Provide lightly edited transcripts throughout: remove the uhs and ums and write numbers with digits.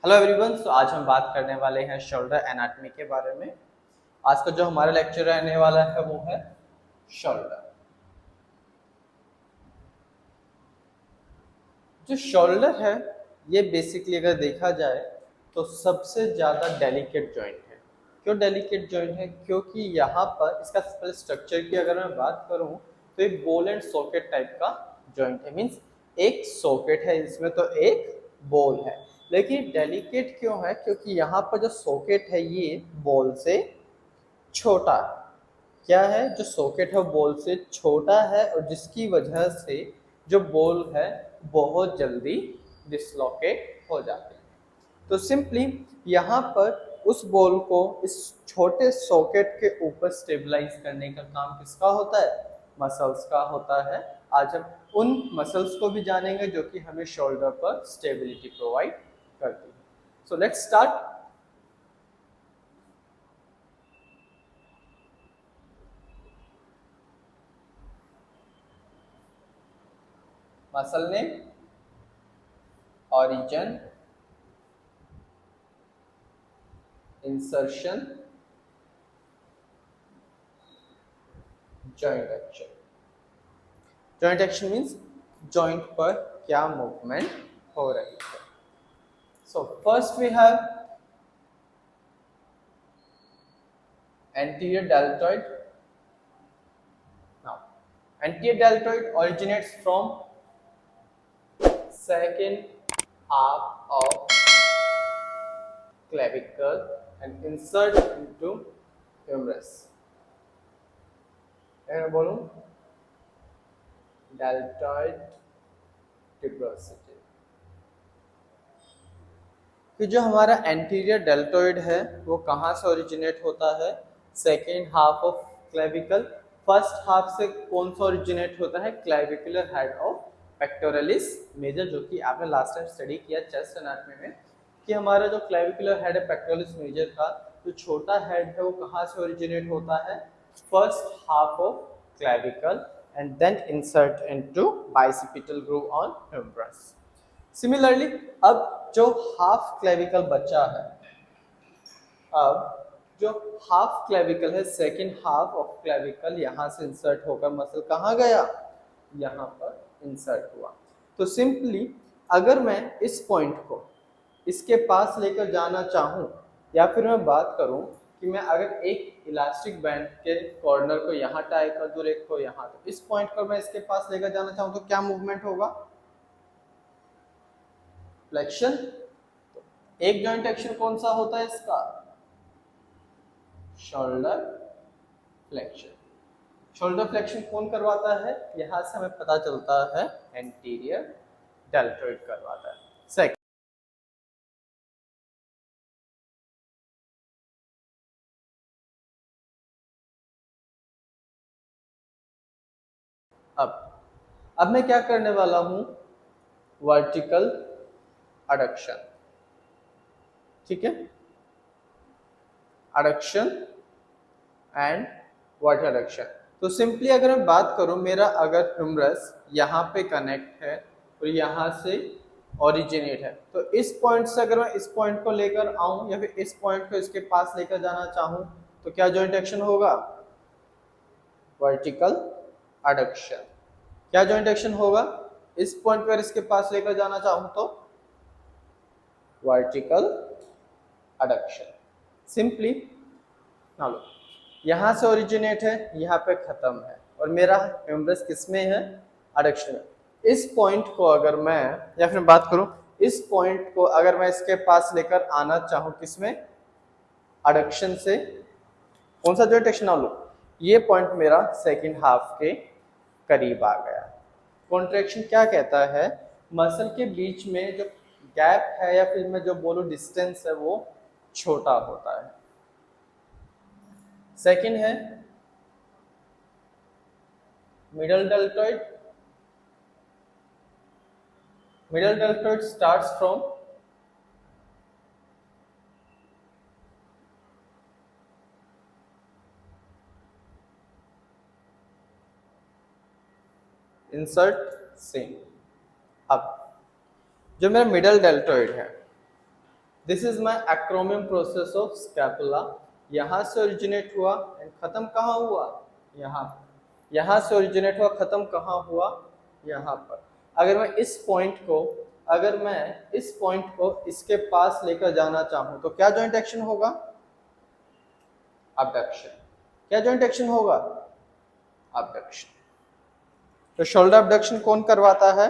Hello everyone. तो आज हम बात करने वाले हैं शोल्डर एनाटॉमी के बारे में। आज का जो हमारा लेक्चर रहने वाला है वो है शोल्डर। जो शोल्डर है ये बेसिकली अगर देखा जाए तो सबसे ज़्यादा डेलिकेट जॉइंट है। क्यों डेलिकेट जॉइंट है? क्योंकि यहाँ पर इसका स्ट्रक्चर की अगर मैं बात करूँ तो एक बॉल एंड सॉकेट टाइप का जॉइंट है। मीन्स एक सॉकेट है इसमें तो एक बॉल है। लेकिन डेलिकेट क्यों है? क्योंकि यहाँ पर जो सॉकेट है ये बॉल से छोटा है। क्या है? जो सॉकेट है बॉल से छोटा है और जिसकी वजह से जो बॉल है बहुत जल्दी डिसलोकेट हो जाती है। तो सिंपली यहाँ पर उस बॉल को इस छोटे सॉकेट के ऊपर स्टेबलाइज करने का काम किसका होता है? मसल्स का होता है। आज हम उन मसल्स को भी जानेंगे जो कि हमें शोल्डर पर स्टेबिलिटी प्रोवाइड करती है। So let's start. Muscle name, origin, insertion, joint action. Joint action means joint पर क्या movement हो रही है. So first we have anterior deltoid. Now anterior deltoid originates from second half of clavicle and insert into humerus. मैं बोलूं deltoid tuberosity. कि जो हमारा एंटीरियर डेल्टोइड है वो कहाँ से ओरिजिनेट होता है? Second half of clavicle. First half से कौन सा ओरिजिनेट होता है? Clavicular head of pectoralis major, जो कि आपने लास्ट टाइम स्टडी किया चेस्ट एनाटॉमी में कि हमारा जो क्लेविकुलर हेड है पेक्टोरलिस मेजर का जो छोटा हेड है वो कहाँ से ओरिजिनेट होता है? First half of clavicle and then insert into bicipital groove on humerus. Similarly अब जो हाफ क्लेविकल बचा है, अब जो हाफ क्लेविकल है सेकेंड हाफ ऑफ क्लेविकल यहाँ से इंसर्ट होकर मसल कहाँ गया? यहाँ पर इंसर्ट हुआ। तो सिंपली अगर मैं इस पॉइंट को इसके पास लेकर जाना चाहूँ या फिर मैं बात करूँ कि मैं अगर एक इलास्टिक बैंड के कॉर्नर को यहाँ टाई कर दूँ एक को यहाँ, तो इस पॉइंट को मैं इसके पास लेकर जाना चाहूँ तो क्या मूवमेंट होगा? फ्लेक्शन। एक जॉइंट एक्शन कौन सा होता है इसका? Shoulder flexion. शोल्डर फ्लेक्शन कौन करवाता है? यहां से हमें पता चलता है एंटीरियर डेल्टोइड करवाता है। सेकंड, अब मैं क्या करने वाला हूं? Vertical adduction. ठीक है, अडक्शन एंड वर्टिकल अडक्शन। तो सिंपली अगर मैं बात करूं, मेरा अगर ह्यूमरस यहाँ पे कनेक्ट है और यहाँ से ओरिजिनेट है, तो इस पॉइंट से अगर मैं इस पॉइंट को लेकर आऊं या फिर इस पॉइंट को इसके पास लेकर जाना चाहूं तो क्या जॉइंट एक्शन होगा? Vertical adduction. क्या जॉइंट एक्शन होगा? इस पॉइंट पर इसके पास लेकर जाना चाहूं तो वर्टिकल अडक्शन। सिंपली लो, यहाँ से ओरिजिनेट है, यहाँ पे खत्म है और मेरा ह्यूमरस किसमें है? अडक्शन में। इस पॉइंट को अगर मैं या फिर बात करूं, इस पॉइंट को अगर मैं इसके पास लेकर आना चाहूं किसमें? अडक्शन से। कौन सा जॉइंट एक्शन? लो, ये पॉइंट मेरा सेकेंड हाफ के करीब आ गया। कॉन्ट्रैक्शन क्या कहता है? मसल के बीच में जो गैप है या फिर मैं जो बोलूं डिस्टेंस है वो छोटा होता है। सेकंड है middle deltoid. Middle deltoid starts from insert से। अब जो मेरा मिडल डेल्टोइड है this is my एक्रोमियम process of scapula. यहाँ से ओरिजिनेट हुआ एंड खत्म कहाँ हुआ, यहाँ। यहाँ से ओरिजिनेट हुआ, खत्म कहाँ हुआ, यहाँ पर। अगर मैं इस पॉइंट को इसके पास लेकर जाना चाहूँ तो क्या जॉइंट एक्शन होगा, अबडक्शन। क्या जॉइंट एक्शन होगा, अबडक्शन। तो शोल्डर अबडक्शन कौन करवाता है,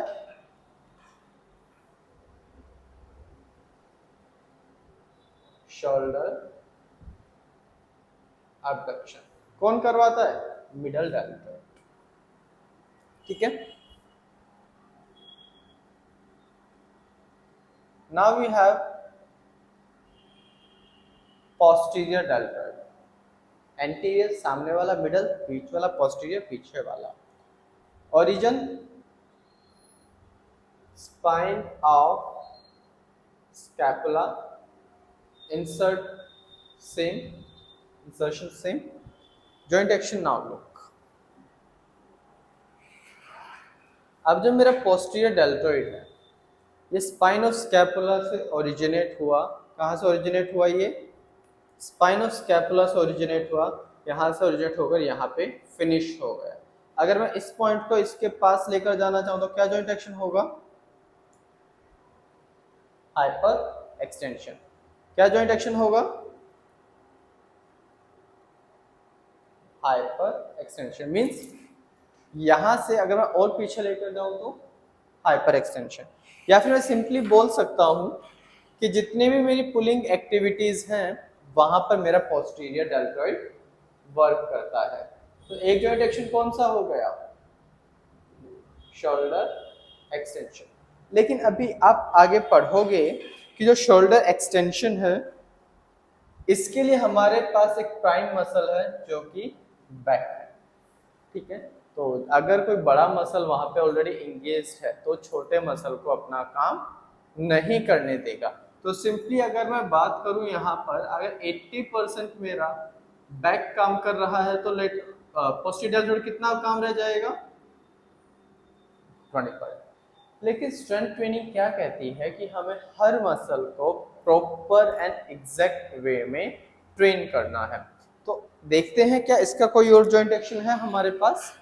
शोल्डर अबडक्शन कौन करवाता है, मिडल डेल्टॉइड। ठीक है। Now we have posterior deltoid. Anterior सामने वाला, मिडल बीच वाला, पोस्टीरियर पीछे वाला। Origin spine of scapula, insertion same, joint action now look. अब जब मेरा पोस्टीरियर डेल्टॉइड है, ये स्पाइन ऑफ स्कैपुला से ओरिजिनेट हुआ, कहाँ से ओरिजिनेट हुआ, ये स्पाइन ऑफ स्कैपुला से ओरिजिनेट हुआ, यहाँ से ओरिजिनेट होकर यहाँ पे फिनिश हो गया। अगर मैं इस पॉइंट को इसके पास लेकर जाना चाहूँ तो क्या जॉइंट एक्शन होगा, हाइपर एक्सटेंशन। क्या जॉइंट एक्शन होगा, हाइपर एक्सटेंशन। मींस यहां से अगर मैं और पीछे लेकर जाऊं तो हाइपर एक्सटेंशन। या फिर मैं सिंपली बोल सकता हूं कि जितनी भी मेरी पुलिंग एक्टिविटीज हैं वहां पर मेरा पोस्टीरियर डेल्टॉइड वर्क करता है। तो एक जॉइंट एक्शन कौन सा हो गया, शोल्डर एक्सटेंशन। लेकिन अभी आप आगे पढ़ोगे कि जो शोल्डर एक्सटेंशन है इसके लिए हमारे पास एक प्राइम मसल है जो कि बैक है। ठीक है। तो अगर कोई बड़ा मसल वहां पे ऑलरेडी इंगेज्ड है तो छोटे मसल को अपना काम नहीं करने देगा। तो सिंपली अगर मैं बात करूं यहाँ पर, अगर 80% मेरा बैक काम कर रहा है तो पोस्टीरियर डेल्टॉइड कितना काम रह जाएगा, 25। लेकिन स्ट्रेंथ ट्रेनिंग क्या कहती है कि हमें हर मसल को प्रॉपर एंड एग्जैक्ट वे में ट्रेन करना है। तो देखते हैं क्या इसका कोई और जॉइंट एक्शन है हमारे पास।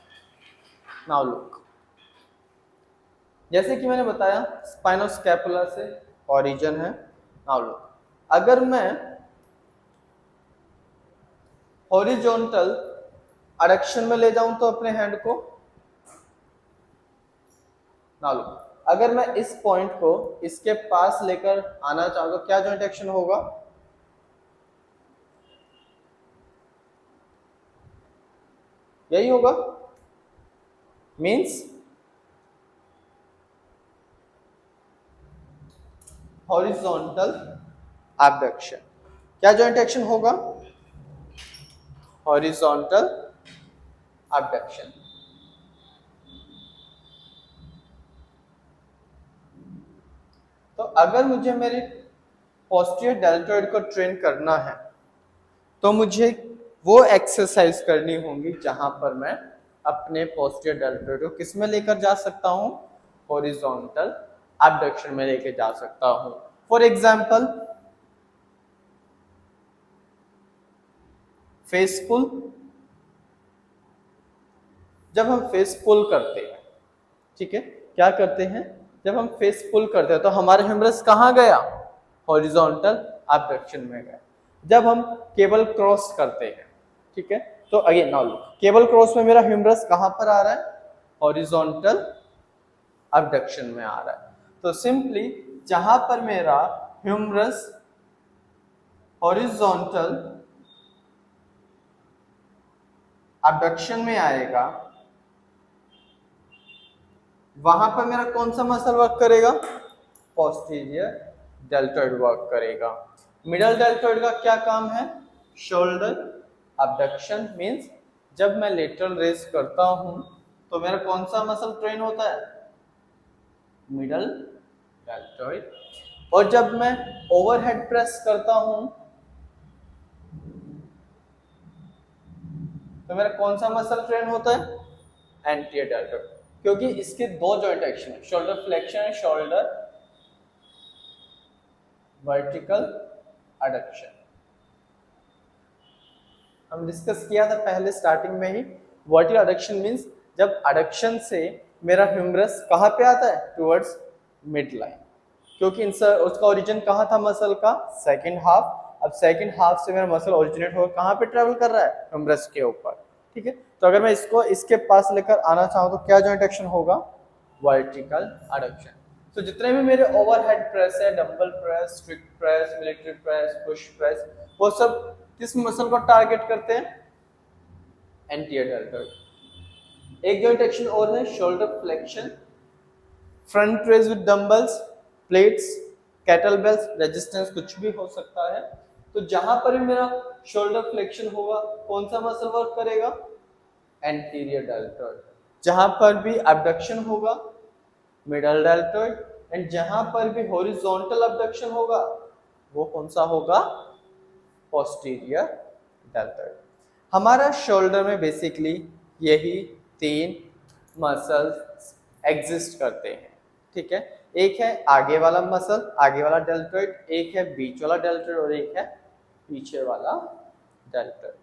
नाउ लुक, जैसे कि मैंने बताया स्पाइनो स्कैपुला से ओरिजिन है। नाउ लुक, अगर मैं हॉरिजॉन्टल एडक्शन में ले जाऊं तो अपने हैंड को, नाउ लुक, अगर मैं इस पॉइंट को इसके पास लेकर आना चाहूँ तो क्या जॉइंट एक्शन होगा, यही होगा। Means horizontal abduction. क्या जॉइंट एक्शन होगा, हॉरिजॉन्टल एबडक्शन। तो अगर मुझे मेरे पोस्टीरियर डेल्टॉइड को ट्रेन करना है तो मुझे वो एक्सरसाइज करनी होगी जहां पर मैं अपने पोस्टीरियर डेल्टॉइड को किस में लेकर जा सकता हूं, हॉरिजॉन्टल एबडक्शन में लेकर जा सकता हूं। फॉर एग्जांपल फेस पुल। जब हम फेस पुल करते हैं, ठीक है, क्या करते हैं, जब हम फेस पुल करते हैं तो हमारा ह्यूमरस कहाँ गया, हॉरिजॉन्टल एबडक्शन में गया। जब हम केबल क्रॉस करते हैं, ठीक है, तो again now look, cable cross में मेरा ह्यूमरस कहाँ पर आ रहा है, हॉरिजॉन्टल एबडक्शन में आ रहा है। तो सिंपली जहां पर मेरा ह्यूमरस हॉरिजॉन्टल एबडक्शन में आएगा वहां पर मेरा कौन सा मसल वर्क करेगा, पोस्टीरियर डेल्टॉइड वर्क करेगा। मिडल डेल्टॉइड का क्या काम है, शोल्डर एबडक्शन। मींस जब मैं लेटरल रेज करता हूं तो मेरा कौन सा मसल ट्रेन होता है, मिडल डेल्टॉइड। और जब मैं ओवरहेड प्रेस करता हूं तो मेरा कौन सा मसल ट्रेन होता है, एंटीरियर डेल्टॉइड। क्योंकि इसके दो जॉइंट एक्शन है, shoulder flexion and shoulder vertical adduction. हम डिस्कस किया था पहले स्टार्टिंग में ही, वर्टिकल एडक्शन मींस जब एडक्शन से मेरा ह्यूमरस कहाँ पे आता है, टुवर्ड्स मिड लाइन, क्योंकि उसका ओरिजिन कहाँ था मसल का, सेकंड हाफ। अब सेकंड हाफ से मेरा मसल ओरिजिनेट होकर कहाँ पे ट्रेवल कर रहा है, ह्यूमरस के ऊपर, ठीक है। तो अगर मैं इसको इसके पास लेकर आना चाहूँ तो क्या जॉइंट एक्शन होगा, वर्टिकल एडक्शन। तो जितने भी मेरे ओवरहेड प्रेस है, dumbbell press, strict press, military press, push press, वो सब किस मसल को टारगेट करते हैं, एंटीरियर डेल्टॉइड। एक जॉइंट एक्शन और है shoulder flexion, front raise with dumbbells, plates, kettlebells, resistance कुछ भी हो सकता है। तो जहां पर भी मेरा शोल्डर फ्लेक्शन होगा कौन सा मसल वर्क करेगा, एंटीरियर डेल्टॉइड। जहां पर भी अबडक्शन होगा, मिडल डेल्टॉइड। एंड जहां पर भी हॉरिजॉन्टल अबडक्शन होगा वो कौन सा होगा, पोस्टीरियर डेल्टॉइड। हमारा शोल्डर में बेसिकली यही 3 मसल्स एग्जिस्ट करते हैं, ठीक है। एक है आगे वाला मसल, आगे वाला डेल्टॉइड, एक है बीच वाला डेल्टॉइड और एक है पीछे वाला डेल्टॉइड।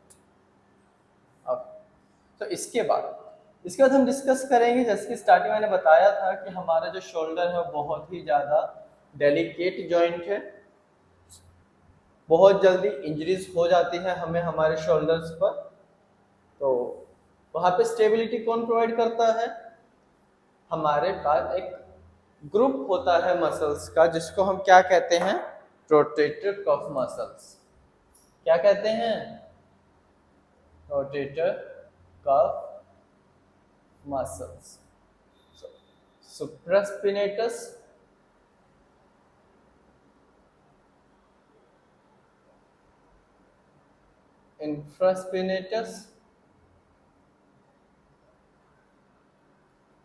तो इसके बाद हम डिस्कस करेंगे, जैसे कि स्टार्टिंग मैंने बताया था कि हमारा जो शोल्डर है वो बहुत ही ज़्यादा डेलिकेट जॉइंट है, बहुत जल्दी इंजरीज हो जाती है हमें हमारे शोल्डर्स पर। तो वहाँ पे स्टेबिलिटी कौन प्रोवाइड करता है, हमारे पास एक ग्रुप होता है मसल्स का जिसको हम क्या कहते हैं, रोटेटर कफ मसल्स। क्या कहते हैं, rotator cuff muscles. So, supraspinatus, infraspinatus,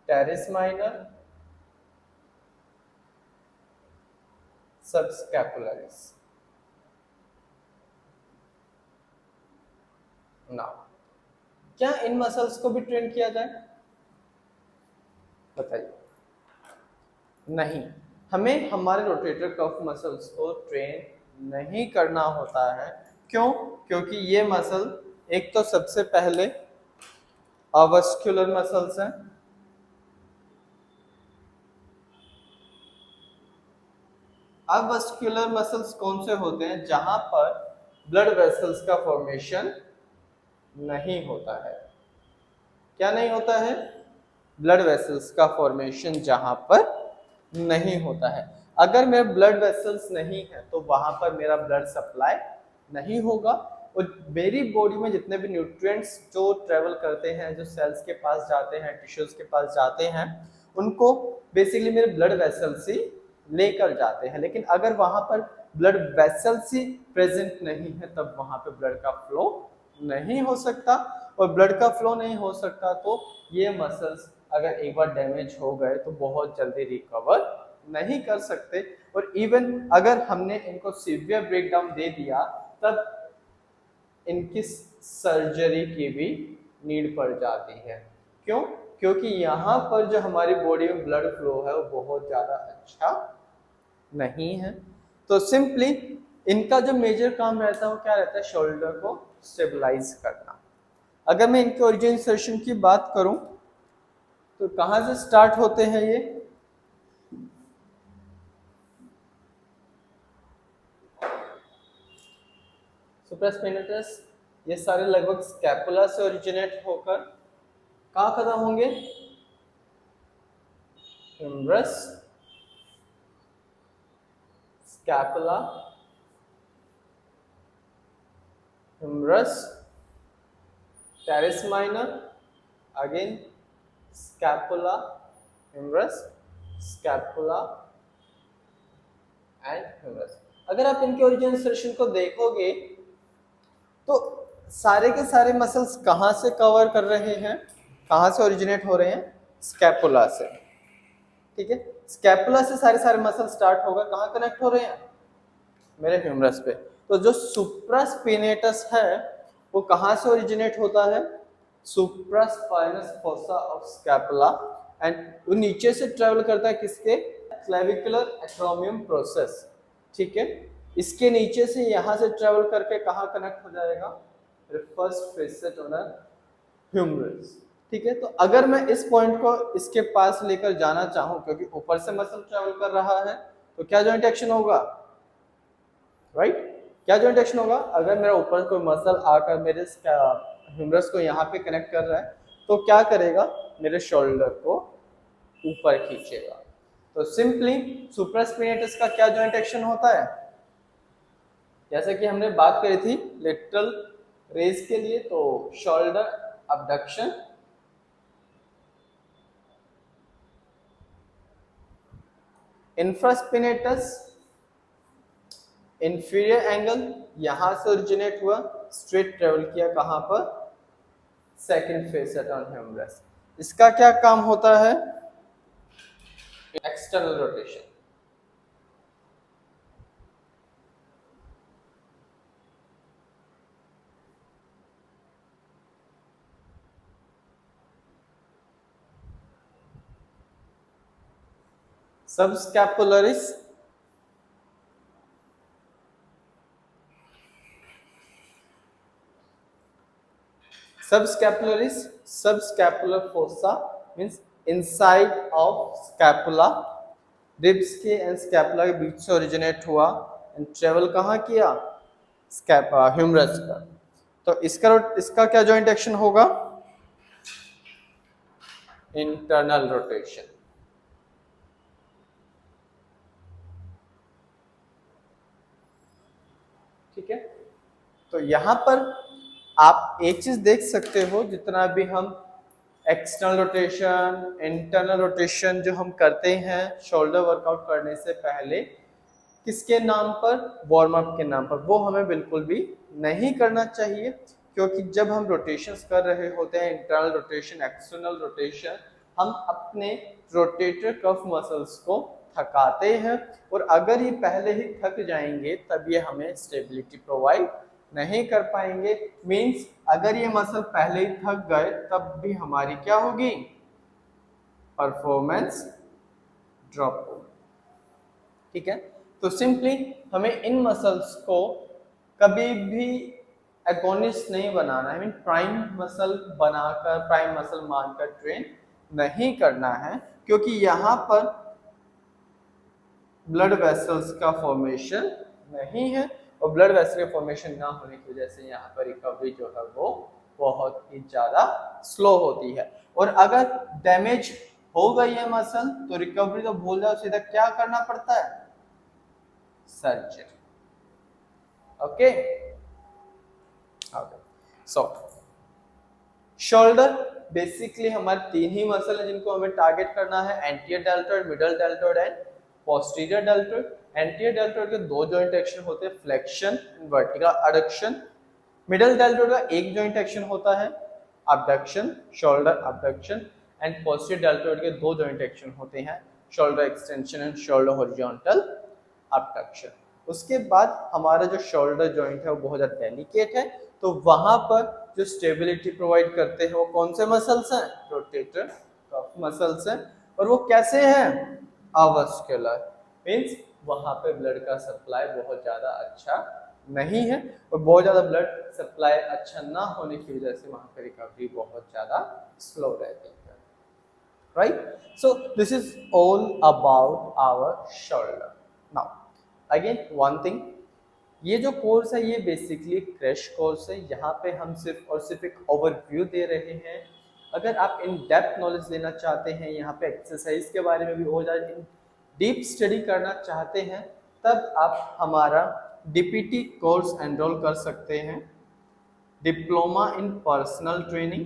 teres minor, subscapularis. Now, क्या इन मसल्स को भी ट्रेन किया जाए, बताइए। नहीं, हमें हमारे रोटेटर कफ मसल्स को ट्रेन नहीं करना होता है। क्यों, क्योंकि ये मसल एक तो सबसे पहले अवस्कुलर मसल्स हैं, अवस्कुलर मसल्स कौन से होते हैं, जहां पर ब्लड वेसल्स का फॉर्मेशन नहीं होता है। क्या नहीं होता है, ब्लड वेसल्स का फॉर्मेशन जहां पर नहीं होता है। अगर मेरे ब्लड वेसल्स नहीं है तो वहां पर मेरा ब्लड सप्लाई नहीं होगा और मेरी बॉडी में जितने भी न्यूट्रिएंट्स जो ट्रेवल करते हैं, जो सेल्स के पास जाते हैं, टिश्यूज के पास जाते हैं, उनको बेसिकली मेरे ब्लड वेसल्स ही लेकर जाते हैं। लेकिन अगर वहां पर ब्लड वेसल्स ही प्रेजेंट नहीं है तब वहां पे ब्लड का फ्लो नहीं हो सकता, और ब्लड का फ्लो नहीं हो सकता तो ये मसल्स अगर एक बार डैमेज हो गए तो बहुत जल्दी रिकवर नहीं कर सकते। और इवन अगर हमने इनको सीवियर ब्रेकडाउन दे दिया तब इनकी सर्जरी की भी नीड पड़ जाती है। क्यों, क्योंकि यहाँ पर जो हमारी बॉडी में ब्लड फ्लो है वो बहुत ज़्यादा अच्छा नहीं है। तो सिंपली इनका जो मेजर काम रहता है वो क्या रहता है, शोल्डर को स्टेबलाइज करना। अगर मैं इनके ओरिजिन इंसर्शन की बात करूं तो कहां से स्टार्ट होते हैं ये, सुप्रास्पिनेटस, ये सारे लगभग स्कैपुला से ओरिजिनेट होकर कहाँ खत्म होंगे, humerus, scapula, humerus, teres minor, again scapula, humerus, scapula and humerus। अगर आप इनके ओरिजिन इंसर्शन को देखोगे तो सारे के सारे मसल्स कहाँ से कवर कर रहे हैं, कहाँ से ओरिजिनेट हो रहे हैं, स्कैपुला से, ठीक है। स्कैपुला से सारे सारे मसल स्टार्ट होगा, कहाँ कनेक्ट हो रहे हैं, मेरे ह्यूमरस पे। तो जो सुप्रास्पिनेटस है वो कहाँ से ओरिजिनेट होता है, सुप्रास्पाइनस फोसा ऑफ स्कैपुला, एंड वो नीचे से ट्रेवल करता है किसके, क्लेविकुलर एक्रोमियम प्रोसेस, ठीक है। इसके नीचे से यहाँ से ट्रेवल करके कहाँ कनेक्ट हो जाएगा, फर्स्ट फेसेट ऑन ह्यूमरस। ठीक है, तो अगर मैं इस पॉइंट को इसके पास लेकर जाना चाहूं, क्योंकि ऊपर से मसल ट्रेवल कर रहा है, तो क्या जॉइंट एक्शन होगा, राइट? क्या जॉइंट एक्शन होगा? अगर मेरा ऊपर कोई मसल आकर मेरे ह्यूमरस को यहाँ पे कनेक्ट कर रहा है, तो क्या करेगा, मेरे शोल्डर को ऊपर खींचेगा। तो सिंपली सुप्रास्पिनेटस का क्या जॉइंट एक्शन होता है, जैसे कि हमने बात करी थी लेटरल रेज के लिए, तो शोल्डर अबडक्शन, इंफ्रास्पिनेटस इंफीरियर एंगल, यहां से ओरिजिनेट हुआ, स्ट्रेट ट्रेवल किया कहां पर, सेकंड फेसेट ऑन ह्यूमरस। इसका क्या काम होता है, external rotation. Subscapularis subscapular fossa means inside of scapula, ribs के एंड स्कैपुला के बीच से ओरिजिनेट हुआ एंड ट्रेवल कहाँ किया, ह्यूमरस का। तो इसका क्या जॉइंट एक्शन होगा, इंटरनल रोटेशन। ठीक है, तो यहां पर आप एक चीज देख सकते हो, जितना भी हम एक्सटर्नल रोटेशन इंटरनल रोटेशन जो हम करते हैं शोल्डर वर्कआउट करने से पहले, किसके नाम पर, वार्म अप के नाम पर, वो हमें बिल्कुल भी नहीं करना चाहिए। क्योंकि जब हम रोटेशंस कर रहे होते हैं, इंटरनल रोटेशन एक्सटर्नल रोटेशन, हम अपने रोटेटर कफ मसल्स को थकाते हैं, और अगर ये पहले ही थक जाएंगे तब ये हमें स्टेबिलिटी प्रोवाइड नहीं कर पाएंगे। मींस अगर ये मसल पहले ही थक गए तब भी हमारी क्या होगी, परफॉर्मेंस ड्रॉप होगी। ठीक है, तो सिंपली हमें इन मसल्स को कभी भी एगोनिस्ट नहीं बनाना है, मीन प्राइम मसल बनाकर, प्राइम मसल मानकर ट्रेन नहीं करना है, क्योंकि यहाँ पर ब्लड वेसल्स का फॉर्मेशन नहीं है, और ब्लड वेसल के फॉर्मेशन ना होने की वजह से यहाँ पर रिकवरी जो है वो बहुत ही ज़्यादा स्लो होती है। और अगर डैमेज हो गई है मसल, तो रिकवरी तो भूल जाओ, सीधा क्या करना पड़ता है, सर्जरी। ओके, सो शोल्डर बेसिकली हमारे तीन ही मसल है जिनको हमें टारगेट करना है, anterior deltoid, middle deltoid and posterior deltoid. Anterior deltoid के दो जॉइंट एक्शन होते हैं, flexion and vertical adduction. Middle deltoid का एक जॉइंट एक्शन होता है, abduction, shoulder abduction, and posterior deltoid के दो जॉइंट एक्शन होते हैं, shoulder extension and shoulder horizontal abduction. उसके बाद हमारा जो शोल्डर जॉइंट है वो बहुत ज़्यादा डेलिकेट है, तो वहां पर जो स्टेबिलिटी प्रोवाइड करते हैं वो कौन से मसल्स हैं, रोटेटर कफ मसल्स हैं। और वो कैसे हैं, अवास्कुलर, मींस वहां पे ब्लड का सप्लाई बहुत ज़्यादा अच्छा नहीं है, और बहुत ज़्यादा ब्लड सप्लाई अच्छा ना होने की वजह से वहां पर रिकवरी बहुत ज़्यादा स्लो रहती है, right? So this is all about our shoulder. Now again one thing, ये जो कोर्स है ये बेसिकली क्रैश कोर्स है, यहाँ पे हम सिर्फ और सिर्फ एक ओवरव्यू दे रहे हैं। अगर आप इन डेप्थ नॉलेज लेना चाहते हैं, यहाँ पे एक्सरसाइज के बारे में भी और ज़्यादा डीप स्टडी करना चाहते हैं, तब आप हमारा डीपीटी कोर्स एनरोल कर सकते हैं, डिप्लोमा इन पर्सनल ट्रेनिंग।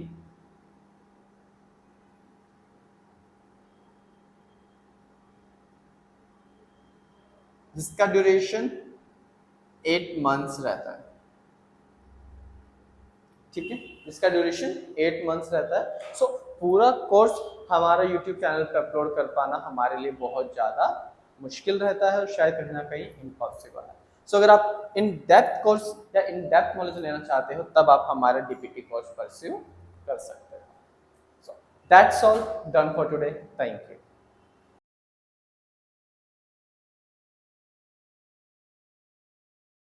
जिसका ड्यूरेशन 8 मंथ्स रहता है, ठीक है, इसका ड्यूरेशन 8 मंथ्स रहता है। सो पूरा कोर्स हमारा यूट्यूब चैनल पर अपलोड कर पाना हमारे लिए बहुत ज़्यादा मुश्किल रहता है, और शायद कहीं ना कहीं इम्पॉसिबल है। सो अगर आप इन डेप्थ कोर्स या इन डेप्थ नॉलेज लेना चाहते हो, तब आप हमारा डीपीटी कोर्स परस्यू कर सकते हो। So that's all done for today, thank you.